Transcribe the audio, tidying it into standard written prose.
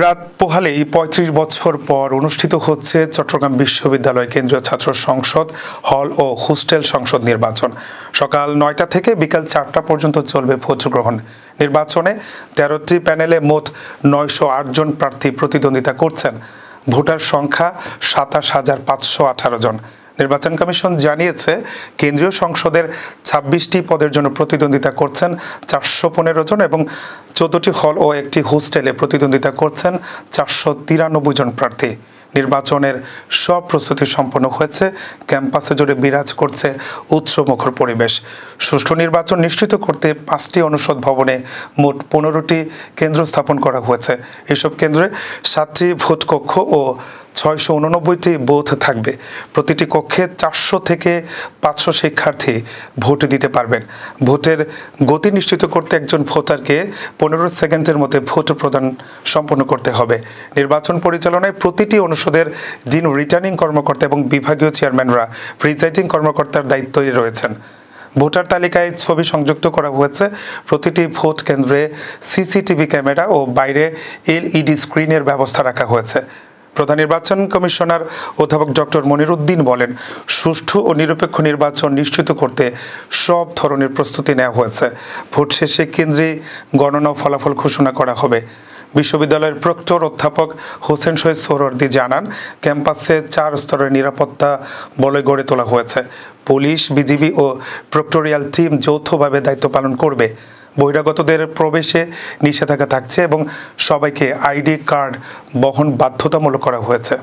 রাত পোহালেই ৩৫ বছর পর অনুষ্ঠিত হচ্ছে চট্টগ্রাম বিশ্ববিদ্যালয় কেন্দ্রীয় ছাত্র সংসদ হল ও হোস্টেল সংসদ নির্বাচন। সকাল ৯টা থেকে বিকাল ৪টা পর্যন্ত চলবে ভোট গ্রহণ। নির্বাচনে ১৩টি প্যানেলে মোট ৯০৮ জন প্রার্থী প্রতিদ্বন্দ্বিতা করছেন। ভোটার সংখ্যা ২৭,৫১৮ জন। নির্বাচন কমিশন জানিয়েছে, কেন্দ্রীয় সংসদের ২৬টি পদের জন্য প্রতিদ্বন্দ্বিতা করছেন ৪১৫ জন এবং ১৪টি হল ও একটি হোস্টেলে প্রতিদ্বন্দ্বিতা করছেন ৪৯৩ জন প্রার্থী। নির্বাচনের সব প্রস্তুতি সম্পন্ন হয়েছে। ক্যাম্পাসে জুড়ে বিরাজ করছে উৎসবমুখর পরিবেশ। সুষ্ঠু নির্বাচন নিশ্চিত করতে ৫টি অনুষদ ভবনে মোট ১৫টি কেন্দ্র স্থাপন করা হয়েছে। এসব কেন্দ্রে ৭টি ভোট কক্ষ ও ৬৮৯টি বুথ থাকবে। প্রতিটি কক্ষে ৪০০ থেকে ৫০০ শিক্ষার্থী ভোট দিতে পারবেন। ভোটের গতি নিশ্চিত করতে একজন ভোটারকে ১৫ সেকেন্ডের মধ্যে ভোট প্রদান সম্পন্ন করতে হবে। নির্বাচন পরিচালনায় প্রতিটি অনুষদের ডিন, রিটার্নিং কর্মকর্তা এবং বিভাগীয় চেয়ারম্যানরা প্রিজাইডিং কর্মকর্তার দায়িত্বে রয়েছেন। ভোটার তালিকায় ছবি সংযুক্ত করা হয়েছে। প্রতিটি ভোট কেন্দ্রে সিসিটিভি ক্যামেরা ও বাইরে LED স্ক্রিনের ব্যবস্থা রাখা হয়েছে। প্রধান নির্বাচন কমিশনার অধ্যাপক ডক্টর মনিরুদ্দিন বলেন, সুষ্ঠু ও নিরপেক্ষ নির্বাচন নিশ্চিত করতে সব ধরনের প্রস্তুতি নেওয়া হয়েছে। ভোট শেষে কেন্দ্রে গণনা ফলাফল ঘোষণা করা হবে। বিশ্ববিদ্যালয়ের প্রক্টর অধ্যাপক হোসেন শহীদ সোহরাওয়ার্দী জানান, ক্যাম্পাসে ৪ স্তরের নিরাপত্তা বলয় গড়ে তোলা হয়েছে। পুলিশ, বিজিবি ও প্রক্টোরিয়াল টিম যৌথভাবে দায়িত্ব পালন করবে। বহিরাগতদের প্রবেশে নিষেধাজ্ঞা থাকছে এবং সবাইকে ID কার্ড বহন বাধ্যতামূলক করা হয়েছে।